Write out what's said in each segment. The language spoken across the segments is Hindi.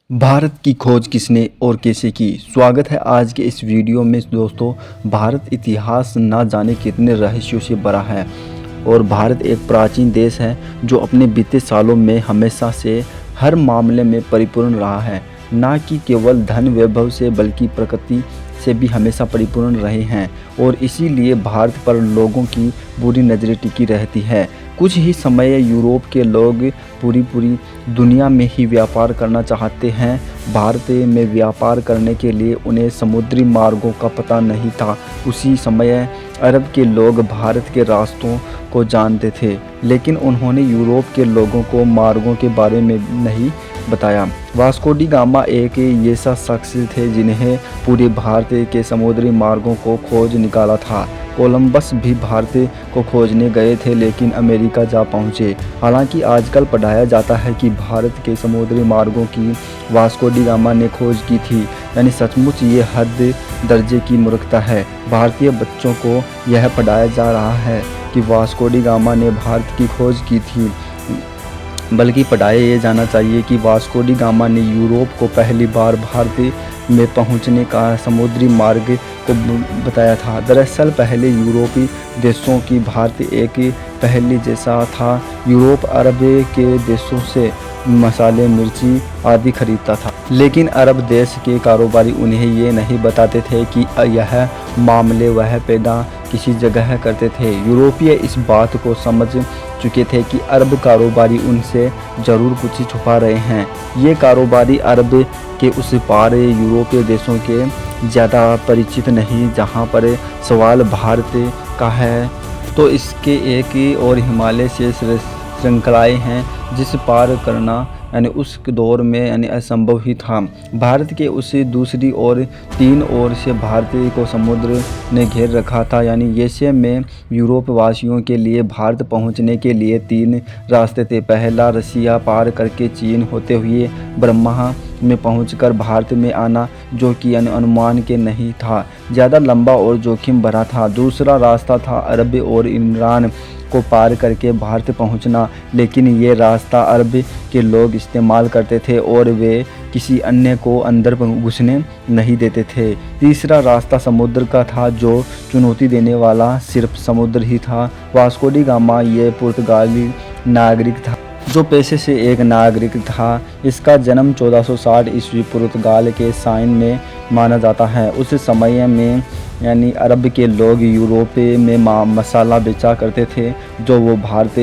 भारत की खोज किसने और कैसे की। स्वागत है आज के इस वीडियो में दोस्तों। भारत इतिहास ना जाने कितने रहस्यों से भरा है और भारत एक प्राचीन देश है जो अपने बीते सालों में हमेशा से हर मामले में परिपूर्ण रहा है। ना कि केवल धन वैभव से बल्कि प्रकृति से भी हमेशा परिपूर्ण रहे हैं और इसीलिए भारत पर लोगों की बुरी नज़रें टिकी रहती है। कुछ ही समय यूरोप के लोग पूरी दुनिया में ही व्यापार करना चाहते हैं। भारत में व्यापार करने के लिए उन्हें समुद्री मार्गों का पता नहीं था। उसी समय अरब के लोग भारत के रास्तों को जानते थे, लेकिन उन्होंने यूरोप के लोगों को मार्गों के बारे में नहीं बताया। वास्को डी गामा एक ऐसा शख्स थे जिन्हें पूरे भारत के समुद्री मार्गों को खोज निकाला था। कोलंबस भी भारत को खोजने गए थे लेकिन अमेरिका जा पहुँचे। हालांकि आजकल पढ़ाया जाता है कि भारत के समुद्री मार्गों की वास्को डी गामा ने खोज की थी, यानी सचमुच ये हद दर्जे की मूर्खता है। भारतीय बच्चों को यह पढ़ाया जा रहा है कि वास्को डी गामा ने भारत की खोज की थी, बल्कि पढ़ाया ये जाना चाहिए कि वास्को डी गामा ने यूरोप को पहली बार भारत में पहुंचने का समुद्री मार्ग को बताया था। दरअसल पहले यूरोपीय देशों की भारत एक पहली जैसा था। यूरोप अरब के देशों से मसाले, मिर्ची आदि खरीदता था, लेकिन अरब देश के कारोबारी उन्हें ये नहीं बताते थे कि यह मामले वह पैदा किसी जगह करते थे। यूरोपीय इस बात को समझ चुके थे कि अरब कारोबारी उनसे ज़रूर कुछ छुपा रहे हैं। ये कारोबारी अरब के उस पार यूरोपीय देशों के ज़्यादा परिचित नहीं। जहाँ पर सवाल भारत का है तो इसके एक और हिमालय से श्रृंखलाएँ हैं जिस पार करना यानी उस दौर में यानी असंभव ही था। भारत के उस दूसरी ओर तीन ओर से भारत को समुद्र ने घेर रखा था। यानी ऐसे में यूरोप वासियों के लिए भारत पहुंचने के लिए तीन रास्ते थे। पहला रसिया पार करके चीन होते हुए बर्मा में पहुंचकर भारत में आना, जो कि अनुमान के नहीं था, ज़्यादा लंबा और जोखिम भरा था। दूसरा रास्ता था अरब और ईरान को पार करके भारत पहुंचना, लेकिन ये रास्ता अरब के लोग इस्तेमाल करते थे और वे किसी अन्य को अंदर घुसने नहीं देते थे। तीसरा रास्ता समुद्र का था जो चुनौती देने वाला सिर्फ समुद्र ही था। वास्को डी गामा ये पुर्तगाली नागरिक था जो पेशे से एक नागरिक था। इसका जन्म 1460 ईस्वी पुर्तगाल के साइन में माना जाता है। उस समय में यानी अरब के लोग यूरोप में मसाला बेचा करते थे जो वो भारत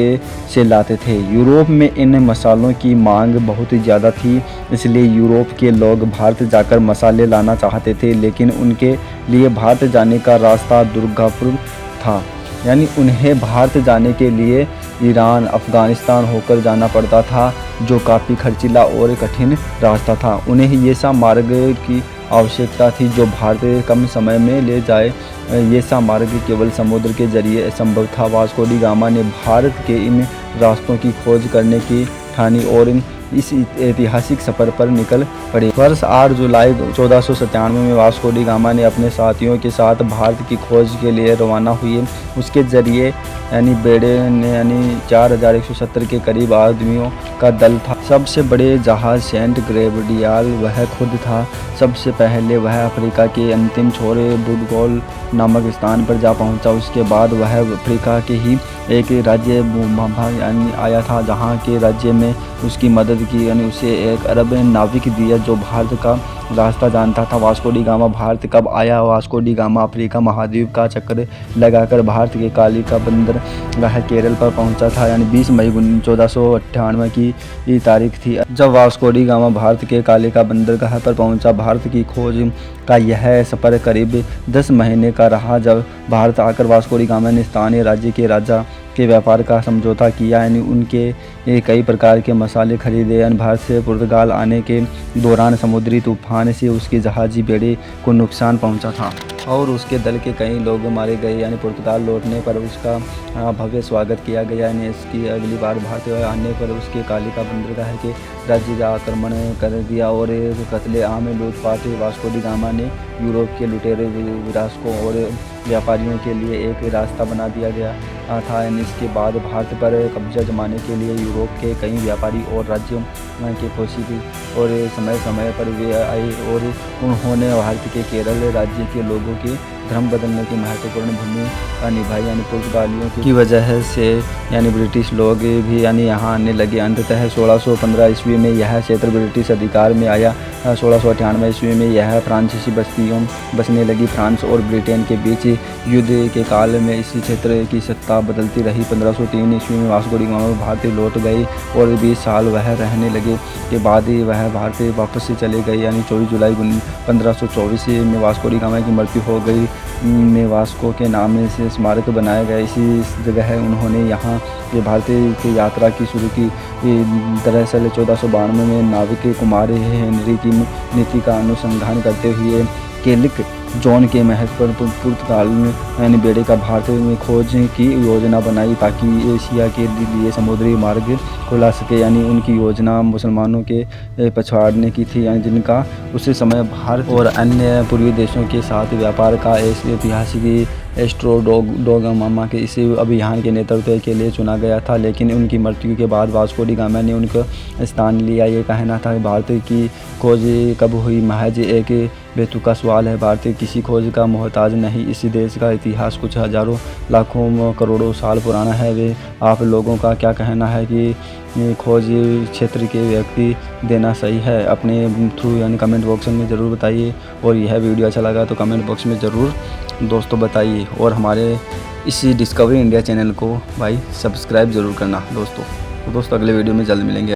से लाते थे। यूरोप में इन मसालों की मांग बहुत ज़्यादा थी, इसलिए यूरोप के लोग भारत जाकर मसाले लाना चाहते थे, लेकिन उनके लिए भारत जाने का रास्ता दुर्गम था। यानी उन्हें भारत जाने के लिए ईरान, अफ़गानिस्तान होकर जाना पड़ता था, जो काफ़ी खर्चीला और कठिन रास्ता था। उन्हें ऐसा मार्ग की आवश्यकता थी जो भारत कम समय में ले जाए। ऐसा मार्ग केवल समुद्र के जरिए संभव था। वास्को डी गामा ने भारत के इन रास्तों की खोज करने की ठानी और इस ऐतिहासिक सफ़र पर निकल पड़े। वर्ष 8 जुलाई 1497 में वास्को डी गामा ने अपने साथियों के साथ भारत की खोज के लिए रवाना हुए। उसके जरिए यानी बेड़े ने यानी 4170 के करीब आदमियों का दल था। सबसे बड़े जहाज़ सेंट ग्रेविडियल वह खुद था। सबसे पहले वह अफ्रीका के अंतिम छोरे बुडगोल नामक स्थान पर जा पहुंचा। उसके बाद वह अफ्रीका के ही एक राज्य यानी आया था, जहां के राज्य में उसकी मदद की, यानी उसे एक अरब नाविक दिया जो भारत का रास्ता जानता था। वास्को डी गामा भारत कब आया। वास्को डी गामा अफ्रीका महाद्वीप का चक्कर लगाकर भारत के कालिका बंदर वह केरल पर पहुंचा था। यानी 20 मई 1498 की तारीख थी जब वास्को डी गामा भारत के कालिका बंदरगाह पर पहुंचा। भारत की खोज का यह सफ़र करीब 10 महीने का रहा। जब भारत आकर वास्को डी गामा ने स्थानीय राज्य के राजा के व्यापार का समझौता किया, यानी उनके कई प्रकार के मसाले खरीदे। यानी भारत से पुर्तगाल आने के दौरान समुद्री तूफान से उसके जहाज़ी बेड़े को नुकसान पहुंचा था और उसके दल के कई लोग मारे गए। यानी पुर्तगाल लौटने पर उसका भव्य स्वागत किया गया। यानी इसकी अगली बार भारत आने पर उसके कालिका बंदरगाह के राज्य का आक्रमण कर दिया और कत्ले-आम लूटपाट। वास्को डी गामा ने यूरोप के लुटेरे विरासकों और व्यापारियों के लिए एक रास्ता बना दिया गया। था। यानी इसके बाद भारत पर कब्जा जमाने के लिए यूरोप के कई व्यापारी और राज्यों के खोजी की और समय समय पर वे आए और उन्होंने भारत के केरल राज्य के लोगों के धर्म बदलने की महत्वपूर्ण भूमिका निभाई। यानी पुर्तगालियों की वजह से यानी ब्रिटिश लोग भी यानी यहाँ आने लगे। अंततः 1615 ईस्वी में यह क्षेत्र ब्रिटिश अधिकार में आया। 1698 ईस्वी में यह फ्रांसीसी बस्तियों बसने लगी। फ्रांस और ब्रिटेन के बीच युद्ध के काल में इस क्षेत्र की सत्ता बदलती रही। 1503 ईस्वी में वास्को डी गामा भारत लौट गए और 20 साल वह रहने लगे के बाद ही वह भारत वापस चले गए। यानी 24 जुलाई 1524 में वास्को डी गामा की मृत्यु हो गई। में वास्को के नाम से स्मारक बनाया गया। इसी जगह उन्होंने यहाँ के भारत की यात्रा की शुरू की। दरअसल 1492 में नाविक कुमार हेनरी की नीति का अनुसंधान करते हुए केलिक जॉन के महत्वपूर्ण पुर्तगाल में यानी बेड़े का भारत में खोज की योजना बनाई ताकि एशिया के लिए समुद्री मार्ग खुला सके। यानी उनकी योजना मुसलमानों के पछाड़ने की थी, यानी जिनका उस समय भारत और अन्य पूर्वी देशों के साथ व्यापार का ऐतिहासिक एस्ट्रोडोगामा के इस अभियान के नेतृत्व के लिए चुना गया था। लेकिन उनकी मृत्यु के बाद वास्को डी गामा ने उनका स्थान लिया। ये कहना था कि भारत की खोज कब हुई महज एक बेतुका सवाल है। भारत किसी खोज का मोहताज नहीं। इस देश का इतिहास कुछ हजारों लाखों करोड़ों साल पुराना है। वे आप लोगों का क्या कहना है कि खोज क्षेत्र के व्यक्ति देना सही है? अपने थ्रू यानी कमेंट बॉक्स में ज़रूर बताइए। और यह वीडियो अच्छा लगा तो कमेंट बॉक्स में ज़रूर दोस्तों बताइए। और हमारे इस डिस्कवरी इंडिया चैनल को भाई सब्सक्राइब ज़रूर करना दोस्तों। तो दोस्तों अगले वीडियो में जल्द मिलेंगे।